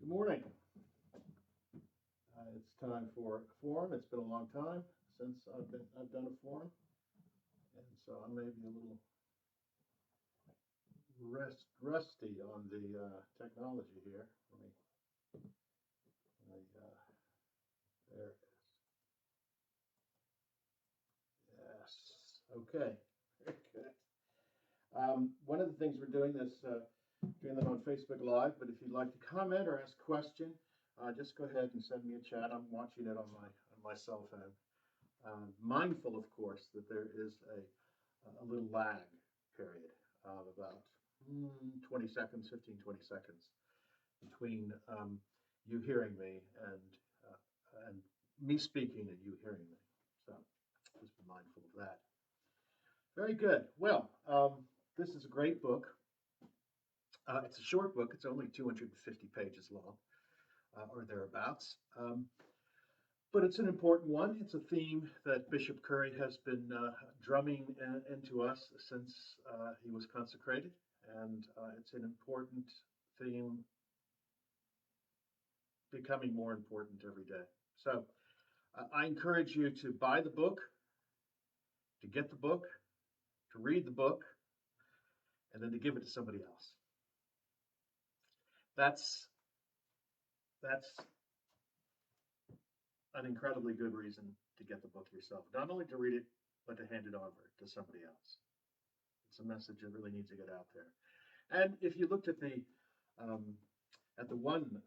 Good morning. It's time for a forum. It's been a long time since I've done a forum, and so I may be a little rusty on the technology here. There it is. Yes. Okay. Very good. One of the things we're doing doing them on Facebook Live. But if you'd like to comment or ask a question, just go ahead and send me a chat. I'm watching it on my cell phone. Mindful, of course, that there is a little lag period of about 20 seconds, 15, 20 seconds between you hearing me and me speaking and you hearing me. So just be mindful of that. Very good. Well, this is a great book. It's a short book. It's only 250 pages long, or thereabouts. But it's an important one. It's a theme that Bishop Curry has been drumming into us since he was consecrated, and it's an important theme, becoming more important every day. So I encourage you to buy the book, to get the book, to read the book, and then to give it to somebody else. That's an incredibly good reason to get the book yourself. Not only to read it, but to hand it over to somebody else. It's a message that really needs to get out there. And if you looked at the one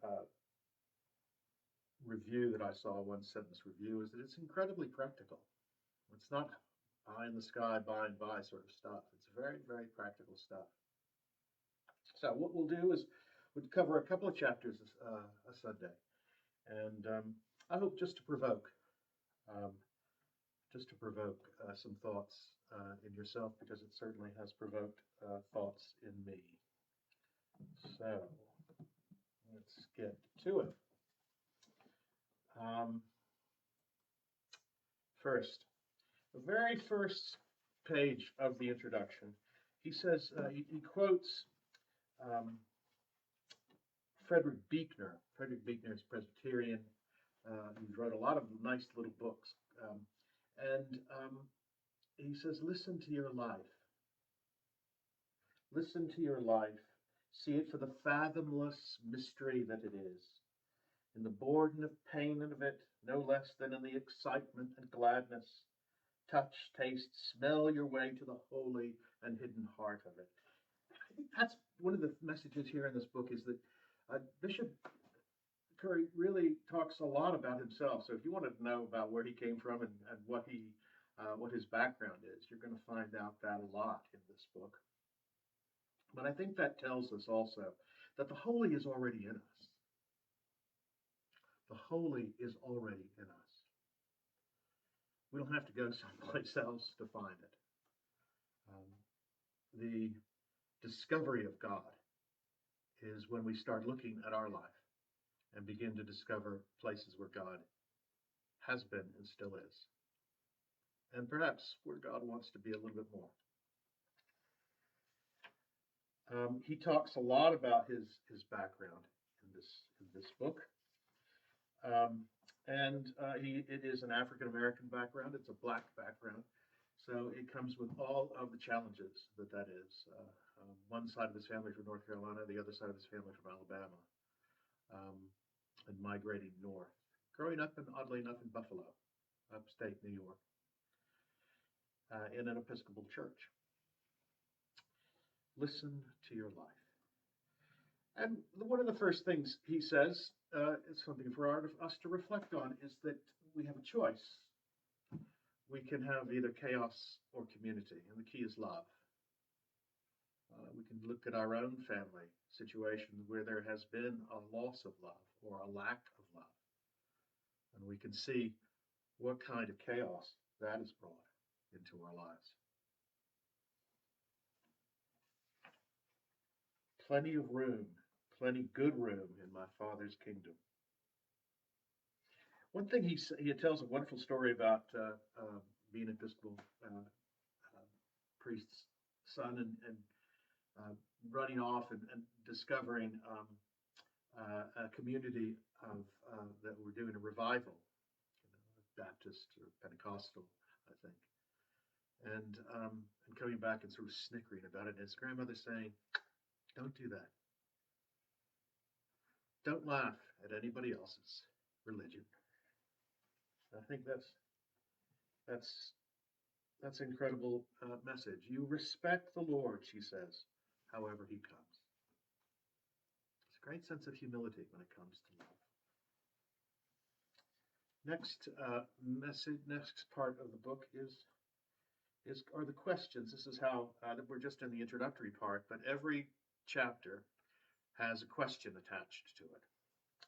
review that I saw, one sentence review, is that it's incredibly practical. It's not pie in the sky, by and by sort of stuff. It's very, very practical stuff. So what we'll do is we'll cover a couple of chapters a Sunday, and I hope just to provoke some thoughts in yourself, because it certainly has provoked thoughts in me. So let's get to it. First, the very first page of the introduction, he says, he quotes Frederick Buechner. Frederick Buechner is Presbyterian. He wrote a lot of nice little books. And he says, listen to your life. Listen to your life. See it for the fathomless mystery that it is. In the burden of pain of it, no less than in the excitement and gladness. Touch, taste, smell your way to the holy and hidden heart of it. I think that's one of the messages here in this book, is that Bishop Curry really talks a lot about himself. So if you wanted to know about where he came from and what his background is, you're going to find out that a lot in this book. But I think that tells us also that the holy is already in us. The holy is already in us. We don't have to go someplace else to find it. The discovery of God is when we start looking at our life and begin to discover places where God has been and still is. And perhaps where God wants to be a little bit more. He talks a lot about his background in this book. It is an African-American background. It's a black background. So it comes with all of the challenges that is. One side of his family from North Carolina, the other side of his family from Alabama, and migrating north. Growing up, oddly enough, in Buffalo, upstate New York, in an Episcopal church. Listen to your life. And one of the first things he says, is something for us to reflect on, is that we have a choice. We can have either chaos or community, and the key is love. We can look at our own family situations where there has been a loss of love or a lack of love, and we can see what kind of chaos that has brought into our lives. Plenty of room, plenty good room in my Father's kingdom. One thing he tells a wonderful story about being an Episcopal priest's son and running off and discovering a community of that were doing a revival, Baptist or Pentecostal, I think, and coming back and sort of snickering about it. And his grandmother saying, "Don't do that. Don't laugh at anybody else's religion." I think that's that's an incredible message. You respect the Lord, she says, however he comes. It's a great sense of humility when it comes to love. Next part of the book are the questions. This is how we're just in the introductory part, but every chapter has a question attached to it.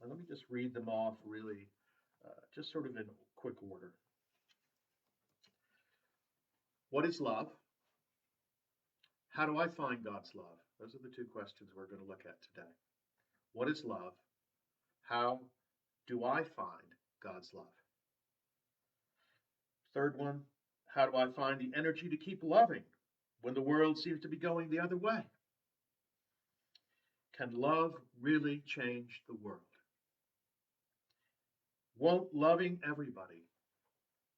And let me just read them off really, just sort of in quick order. What is love? How do I find God's love? Those are the two questions we're going to look at today. What is love? How do I find God's love? Third one, how do I find the energy to keep loving when the world seems to be going the other way? Can love really change the world? Won't loving everybody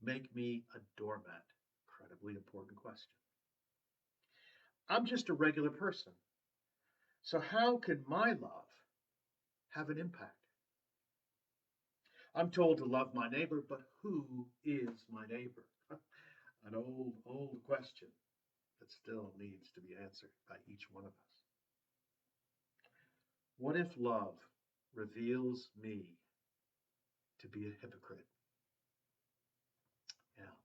make me a doormat? Incredibly important question. I'm just a regular person. So how can my love have an impact? I'm told to love my neighbor, but who is my neighbor? An old question that still needs to be answered by each one of us. What if love reveals me to be a hypocrite? Yeah.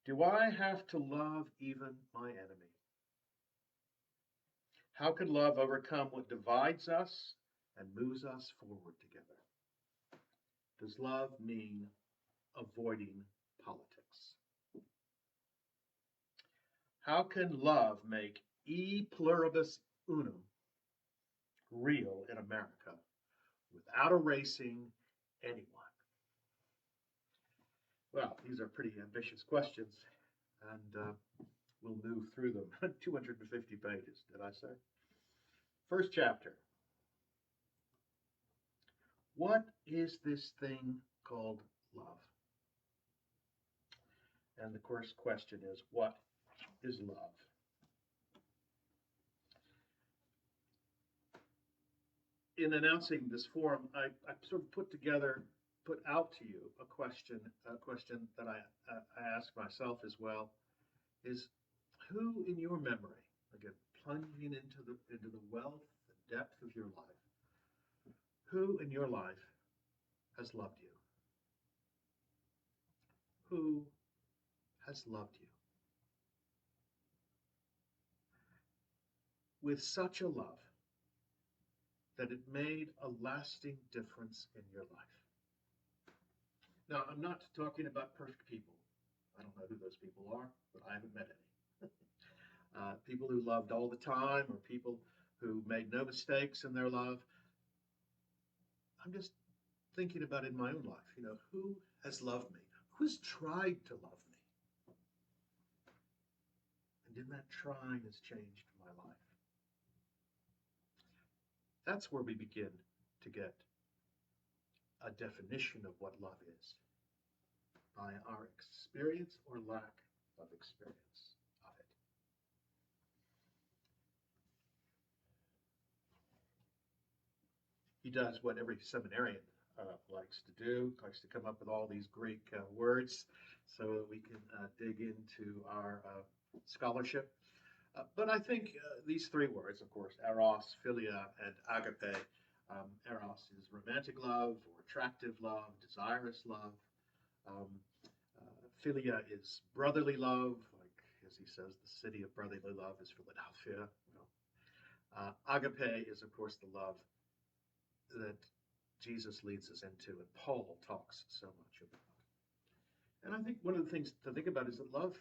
Do I have to love even my enemy? How can love overcome what divides us and moves us forward together? Does love mean avoiding politics? How can love make e pluribus unum real in America without erasing anyone? Well, these are pretty ambitious questions, and we'll move through them. 250 pages, did I say? First chapter. What is this thing called love? And the first question is, what is love? In announcing this forum, I sort of put out to you a question that I ask myself as well, is who in your memory, again, plunging into the wealth and depth of your life, who in your life has loved you? Who has loved you? With such a love that it made a lasting difference in your life. Now, I'm not talking about perfect people. I don't know who those people are, but I haven't met any. People who loved all the time, or people who made no mistakes in their love. I'm just thinking about in my own life, who has loved me? Who's tried to love me? And in that trying has changed my life. That's where we begin to get a definition of what love is, by our experience or lack of experience of it. He does what every seminarian likes to do, likes to come up with all these Greek words so that we can dig into our scholarship. But I think these three words, of course, Eros, Philia, and Agape. Eros is romantic love or attractive love, desirous love. Philia is brotherly love, like as he says, the city of brotherly love is Philadelphia. Agape is, of course, the love that Jesus leads us into, and Paul talks so much about. And I think one of the things to think about is that love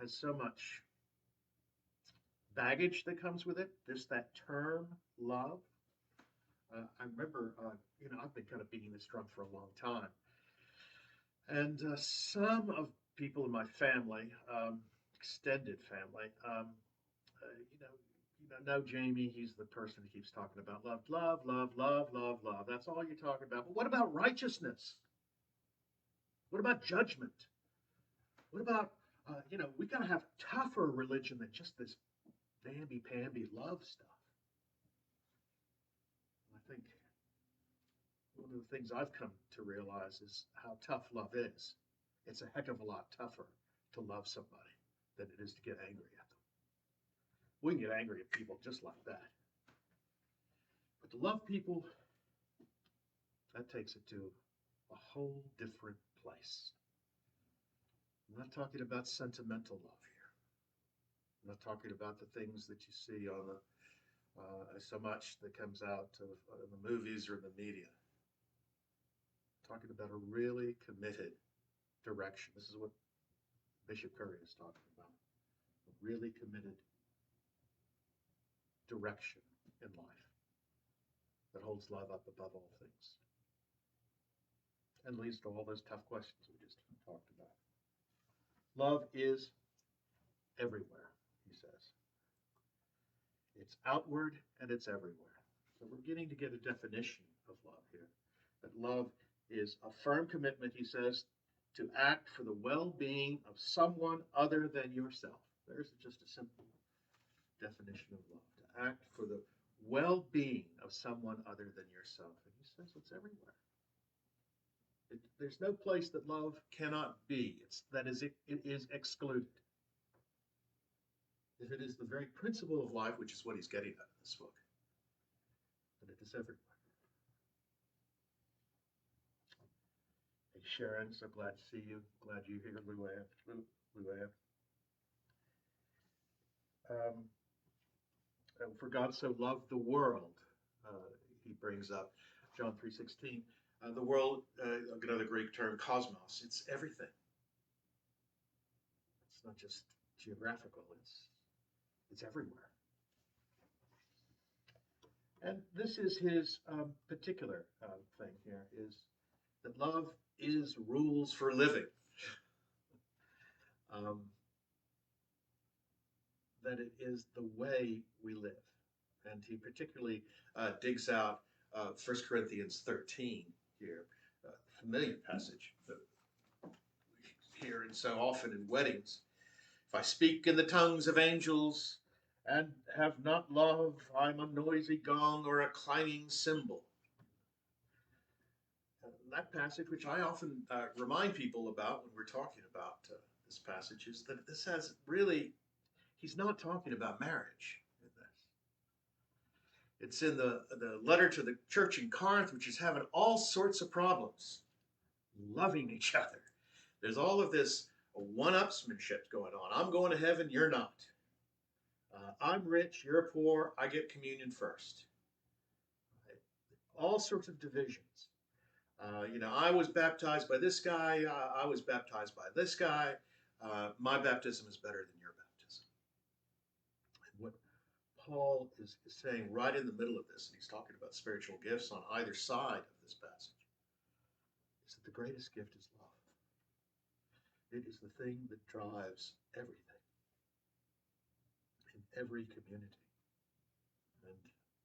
has so much baggage that comes with it. Just that term, love. I remember, I've been kind of beating this drum for a long time. And some of people in my family, extended family, No, Jamie, he's the person who keeps talking about love, love, love, love, love, love. That's all you're talking about. But what about righteousness? What about judgment? What about, we got to have tougher religion than just this namby-pamby love stuff. I think one of the things I've come to realize is how tough love is. It's a heck of a lot tougher to love somebody than it is to get angry at them. We can get angry at people just like that. But to love people, that takes it to a whole different place. I'm not talking about sentimental love here. I'm not talking about the things that you see on the so much that comes out of the movies or in the media. I'm talking about a really committed direction. This is what Bishop Curry is talking about. A really committed direction in life that holds love up above all things and leads to all those tough questions we just talked about. Love is everywhere, he says. It's outward and it's everywhere. So we're beginning to get a definition of love here. That love is a firm commitment, he says, to act for the well-being of someone other than yourself. There's just a simple definition of love. To act for the well-being of someone other than yourself. And he says it's everywhere. There's no place that love cannot be. It is excluded. If it is the very principle of life, which is what he's getting at in this book, then it is everywhere. Hey Sharon, so glad to see you. Glad you're here, Luann. For God so loved the world, he brings up John 3:16. The world, another Greek term, cosmos. It's everything. It's not just geographical. It's everywhere. And this is his particular thing here, is that love is rules for living. That it is the way we live. And he particularly digs out 1 Corinthians 13 here, a familiar passage that we hear and so often in weddings. If I speak in the tongues of angels and have not love, I'm a noisy gong or a clanging cymbal. That passage, which I often remind people about when we're talking about this passage, is that this has really, he's not talking about marriage in this. It's in the letter to the church in Corinth, which is having all sorts of problems, loving each other. There's all of this one-upsmanship going on. I'm going to heaven, you're not. I'm rich, you're poor, I get communion first. All sorts of divisions. I was baptized by this guy, I was baptized by this guy. My baptism is better than your baptism. And what Paul is saying right in the middle of this, and he's talking about spiritual gifts on either side of this passage, is that the greatest gift is love. It is the thing that drives everything in every community. And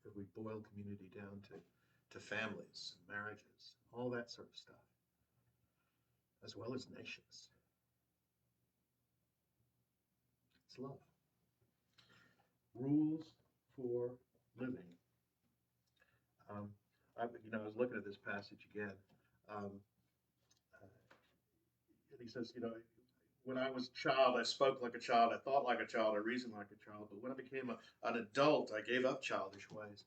if we boil community down to families and marriages, all that sort of stuff, as well as nations, it's love. Rules for living. I was looking at this passage again. And he says, when I was a child, I spoke like a child, I thought like a child, I reasoned like a child. But when I became an adult, I gave up childish ways.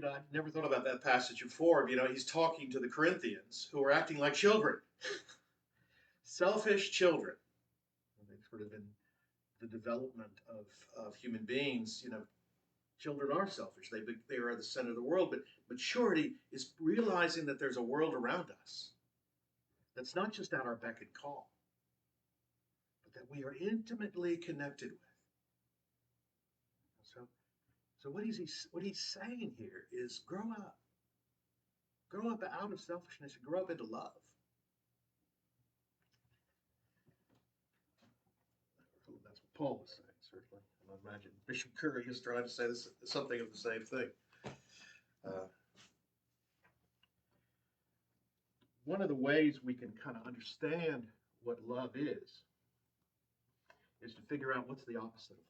I never thought about that passage before. He's talking to the Corinthians who are acting like children. Selfish children. And they've sort of in the development of human beings, children are selfish. They are the center of the world. But maturity is realizing that there's a world around us that's not just at our beck and call, but that we are intimately connected with. So what he's saying here is grow up. Grow up out of selfishness and grow up into love. That's what Paul was saying, certainly. I imagine Bishop Curry is trying to say something of the same thing. One of the ways we can kind of understand what love is to figure out what's the opposite of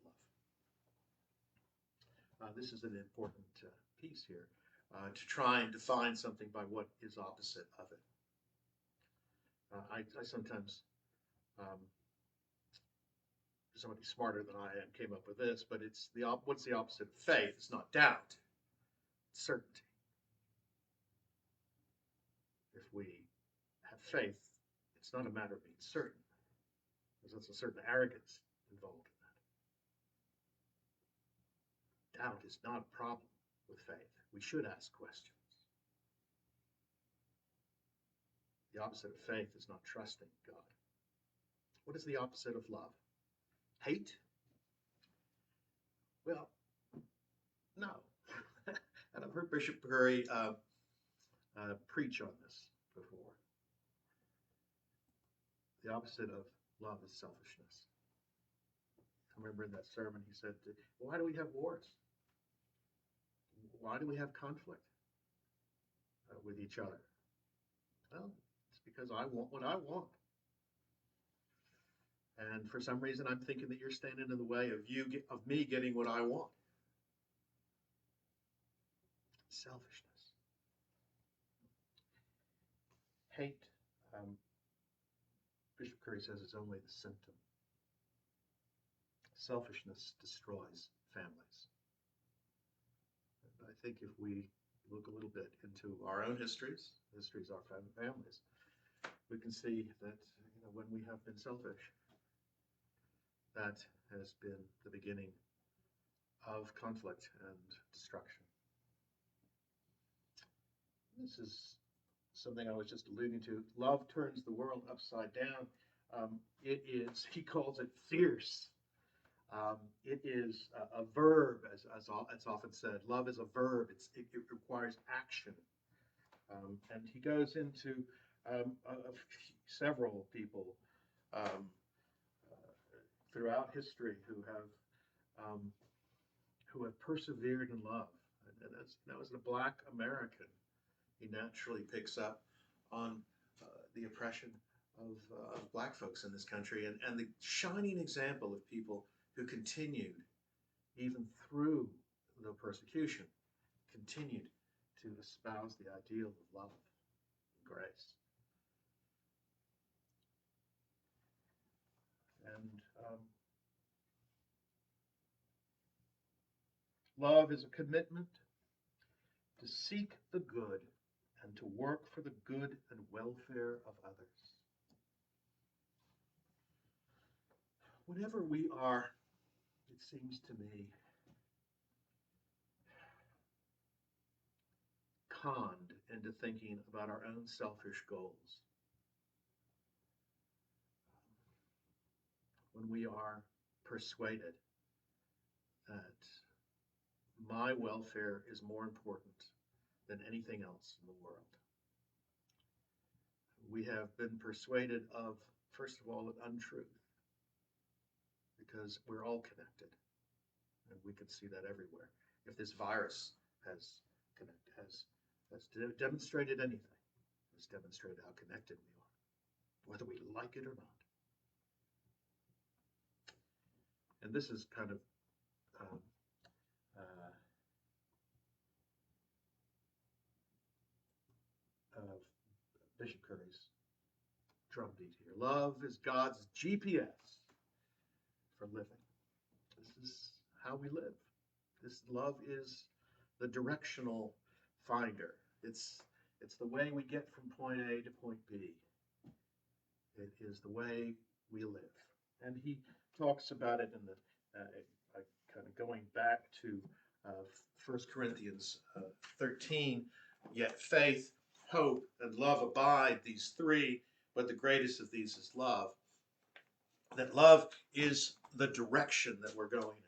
love. This is an important piece here, to try and define something by what is opposite of it. I sometimes, somebody smarter than I am came up with this, but it's what's the opposite of faith? It's not doubt, it's certainty. If we have faith, it's not a matter of being certain, because there's a certain arrogance involved in that. Doubt is not a problem with faith. We should ask questions. The opposite of faith is not trusting God. What is the opposite of love? Hate? Well, no. And I've heard Bishop Curry preach on this before. The opposite of love is selfishness. I remember in that sermon he said, why do we have wars? Why do we have conflict with each other? Well, it's because I want what I want. And for some reason, I'm thinking that you're standing in the way of me getting what I want. Selfishness. Hate, Bishop Curry says, is only the symptom. Selfishness destroys families. And I think if we look a little bit into our own histories of our families, we can see that when we have been selfish, that has been the beginning of conflict and destruction. This is something I was just alluding to. Love turns the world upside down. It is, he calls it fierce. It is a verb, as it's often said. Love is a verb. It requires action. And he goes into several people throughout history who have persevered in love. And as a Black American, he naturally picks up on the oppression of Black folks in this country, and the shining example of people who continued, even through the persecution, continued to espouse the ideal of love and grace. And love is a commitment to seek the good and to work for the good and welfare of others. Whenever we are, it seems to me, conned into thinking about our own selfish goals, when we are persuaded that my welfare is more important than anything else in the world, we have been persuaded of, first of all, an untruth, because we're all connected, and we can see that everywhere. If this virus has demonstrated anything, it's demonstrated how connected we are, whether we like it or not. And this is kind of Bishop Curry's drumbeat here. Love is God's GPS for living. This is how we live. This love is the directional finder. It's the way we get from point A to point B. It is the way we live. And he talks about it in the kind of going back to 1 Corinthians 13. Yet faith, hope, and love abide, these three, but the greatest of these is love. That love is the direction that we're going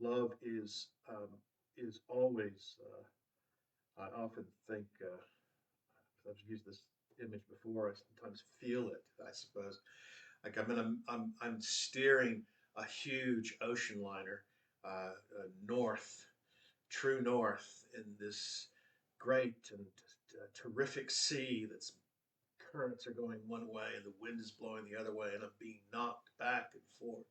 in. Love is always, I often think, I've used this image before, I sometimes feel it, I suppose. Like I'm steering a huge ocean liner north, true north, in this great and terrific sea that's currents are going one way and the wind is blowing the other way, and I'm being knocked back and forth.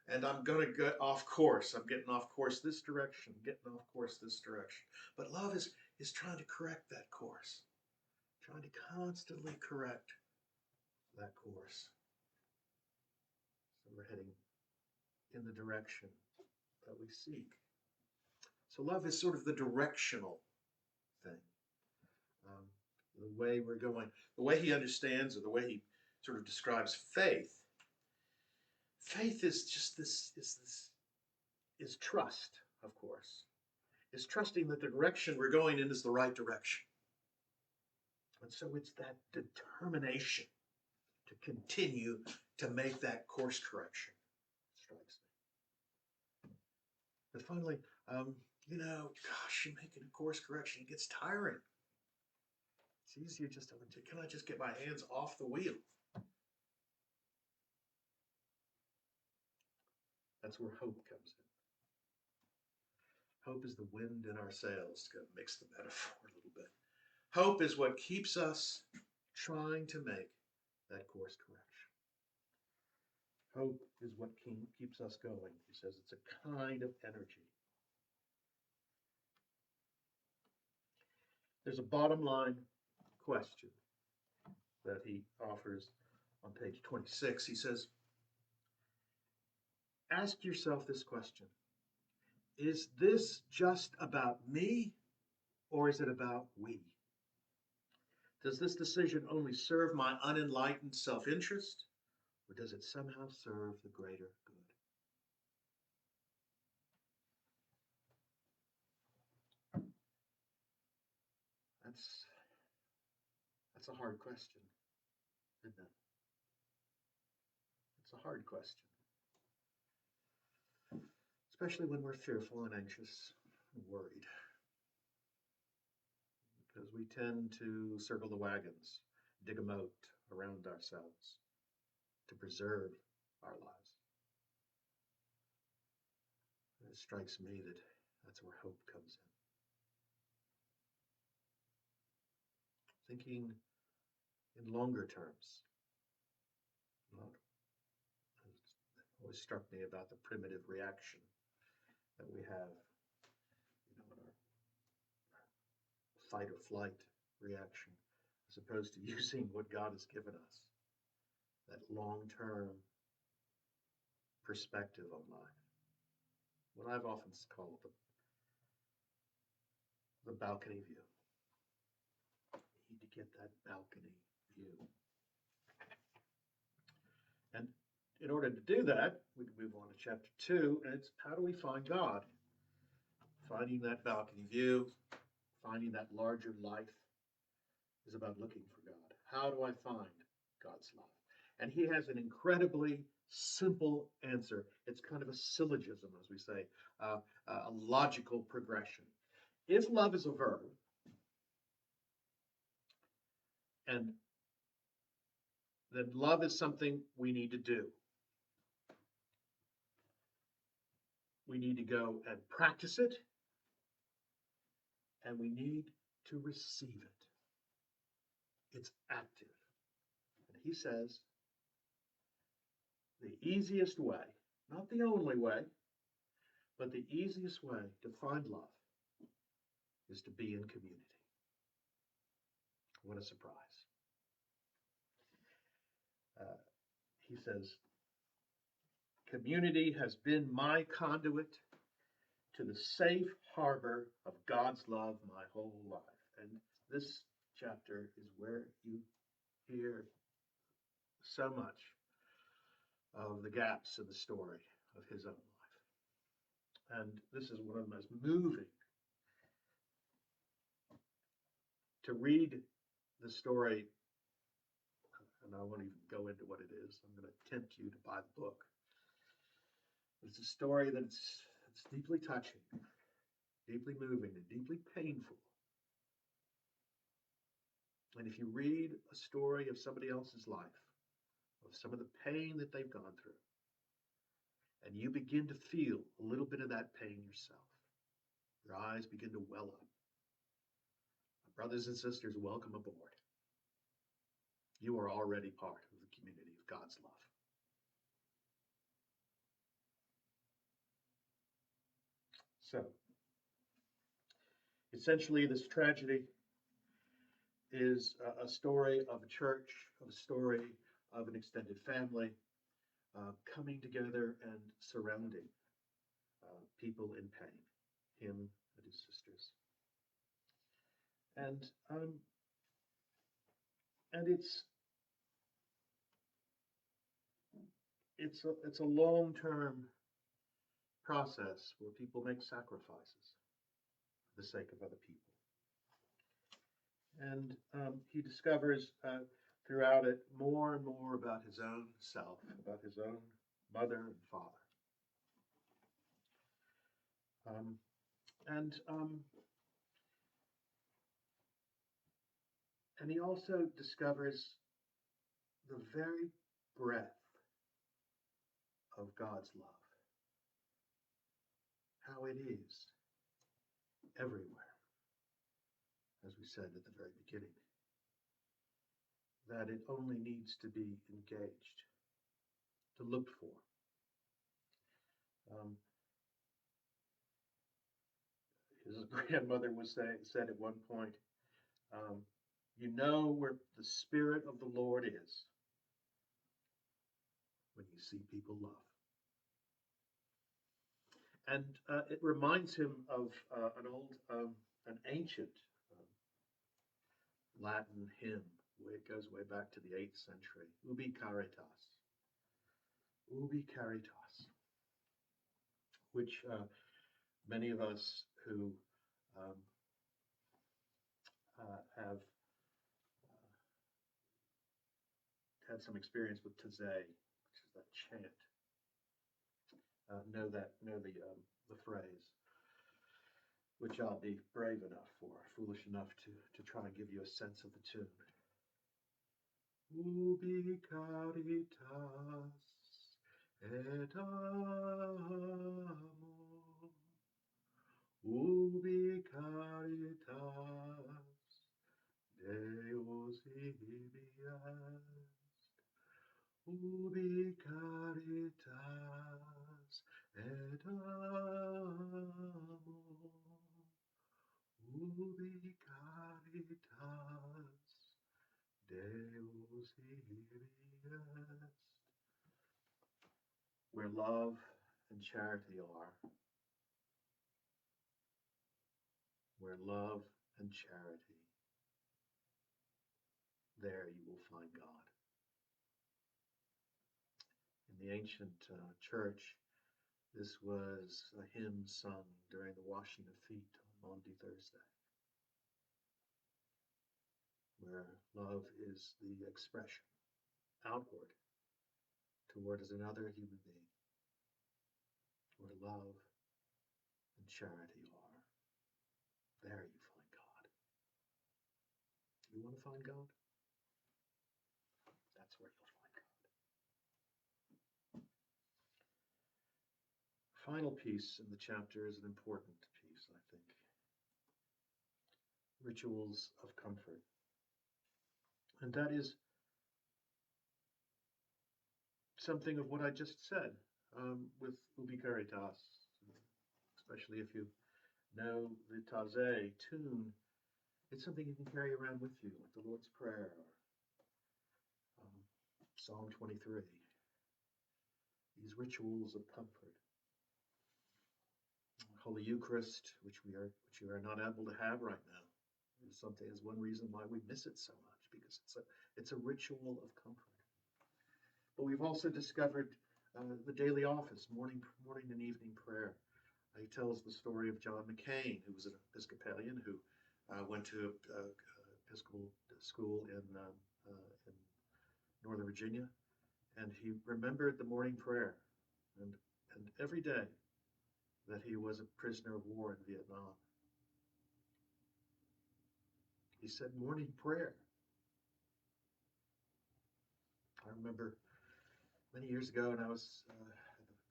And I'm going to get off course. I'm getting off course this direction, getting off course this direction. But love is trying to correct that course, trying to constantly correct that course. So we're heading in the direction that we seek. So love is sort of the directional thing. The way we're going, the way he understands, or the way he sort of describes faith. Faith is just is trust, of course. Is trusting that the direction we're going in is the right direction. And so it's that determination to continue to make that course correction. Strikes me. But finally, gosh, you're making a course correction. It gets tiring. It's easier just to, can I just get my hands off the wheel? That's where hope comes in. Hope is the wind in our sails, to mix the metaphor a little bit. Hope is what keeps us trying to make that course correction. Hope is what keeps us going. He says it's a kind of energy. There's a bottom line question that he offers on page 26. He says, ask yourself this question. Is this just about me, or is it about we? Does this decision only serve my unenlightened self-interest, or does it somehow serve the greater good? That's a hard question, isn't it? It's a hard question. Especially when we're fearful and anxious and worried. Because we tend to circle the wagons, dig a moat around ourselves to preserve our lives. And it strikes me that that's where hope comes in. Thinking in longer terms. It always struck me about the primitive reaction that we have, in our fight or flight reaction, as opposed to using what God has given us, that long-term perspective on life. What I've often called the balcony view. You need to get that balcony view. And in order to do that, we can move on to chapter 2, and it's how do we find God? Finding that balcony view, finding that larger life is about looking for God. How do I find God's love? And he has an incredibly simple answer. It's kind of a syllogism, as we say, a logical progression. If love is a verb, and then love is something we need to do. We need to go and practice it, and we need to receive it. It's active. And he says, the easiest way, not the only way, but the easiest way to find love is to be in community. What a surprise. He says, community has been my conduit to the safe harbor of God's love my whole life. And this chapter is where you hear so much of the gaps in the story of his own life. And this is one of the most moving to read the story. And I won't even go into what it is. I'm going to tempt you to buy the book. It's a story that's deeply touching, deeply moving, and deeply painful. And if you read a story of somebody else's life, of some of the pain that they've gone through, and you begin to feel a little bit of that pain yourself. Your eyes begin to well up. Brothers and sisters, welcome aboard. You are already part of the community of God's love. So, essentially, this tragedy is a story of a church, of a story of an extended family coming together and surrounding people in pain, him and his sisters. And it's a long-term process where people make sacrifices for the sake of other people. And he discovers throughout it more and more about his own self, about his own mother and father. And he also discovers the very breadth of God's love, how it is everywhere, as we said at the very beginning, that it only needs to be engaged, to look for. His grandmother said at one point, you know where the Spirit of the Lord is when you see people love. And it reminds him of an ancient Latin hymn. It goes way back to the 8th century. Ubi caritas. Ubi caritas. Which many of us who have had some experience with Taizé, which is that chant, know the phrase, which I'll be brave enough for, foolish enough to try and give you a sense of the tune. Ubi caritas et amor, ubi caritas Deus ibi est, ubi caritas et amor, ubi caritas Deus ibi est. Where love and charity are, where love and charity, there you will find God. In the ancient church, this was a hymn sung during the washing of feet on Maundy Thursday, where love is the expression outward towards another human being, where love and charity are. There you find God. You want to find God? That's where you'll find God. Final piece in the chapter is an important piece, I think. Rituals of comfort. And that is something of what I just said with Ubi Caritas, especially if you know the Taizé tune. It's something you can carry around with you, like the Lord's Prayer or Psalm 23. These rituals of comfort. Holy Eucharist, which we are not able to have right now, is one reason why we miss it so much, because it's a ritual of comfort. But we've also discovered the daily office, morning and evening prayer. He tells the story of John McCain, who was an Episcopalian who went to Episcopal school in Northern Virginia, and he remembered the morning prayer, and every day that he was a prisoner of war in Vietnam. He said morning prayer. I remember many years ago, and I was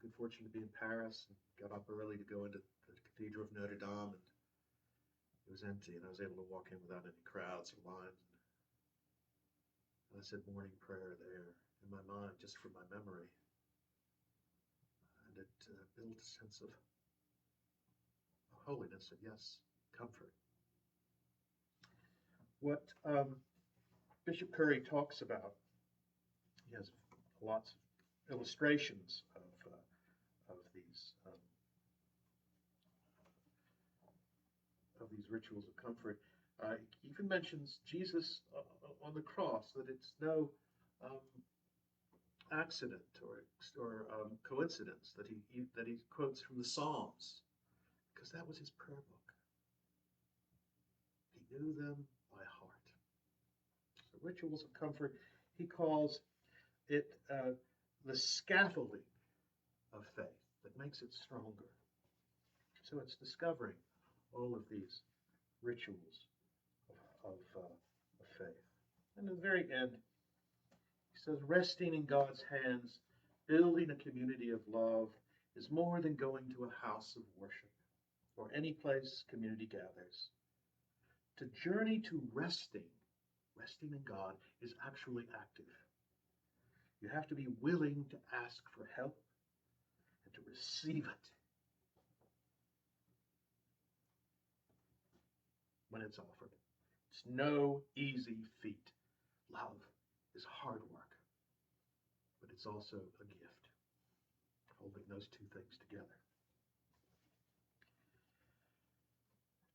good fortune to be in Paris and got up early to go into the Cathedral of Notre Dame, and it was empty, and I was able to walk in without any crowds or lines. And I said morning prayer there in my mind, just from my memory, and it built a sense of holiness and, yes, comfort. What Bishop Curry talks about, he has lots of illustrations of these rituals of comfort. He even mentions Jesus on the cross, that it's no accident or coincidence that he quotes from the Psalms, because that was his prayer book. He knew them by heart. So rituals of comfort, he calls it the scaffolding of faith that makes it stronger. So it's discovering all of these rituals of faith. And at the very end, he says, resting in God's hands, building a community of love is more than going to a house of worship or any place community gathers. To journey to resting in God, is actually active. You have to be willing to ask for help and to receive it when it's offered. It's no easy feat. Love is hard work, but it's also a gift, holding those two things together.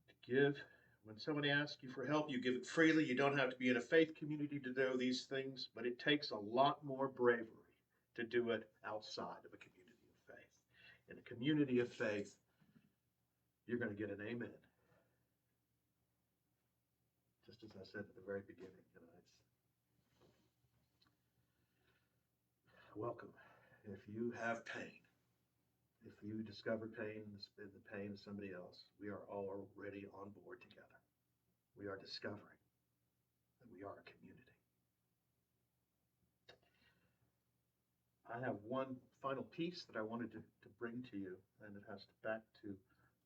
To give, when somebody asks you for help, you give it freely. You don't have to be in a faith community to do these things, but it takes a lot more bravery to do it outside of a community of faith. In a community of faith, you're going to get an amen. Just as I said at the very beginning, welcome. If you have pain, if you discover pain, the pain of somebody else, we are already on board together. We are discovering that we are a community. I have one final piece that I wanted to bring to you, and it has back to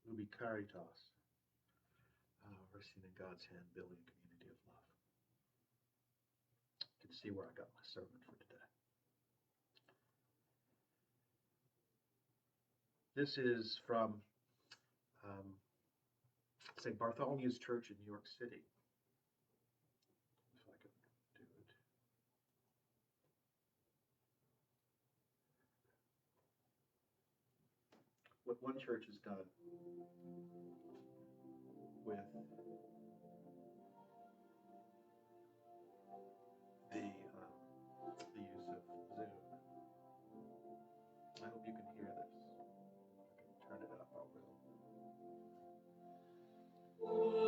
Ubi Caritas, resting in God's hand, building a community of love. You can see where I got my sermon for today. This is from St. Bartholomew's Church in New York City. If I can do it. What one church has done with the use of Zoom. I hope you can hear this. If I can turn it up, I will.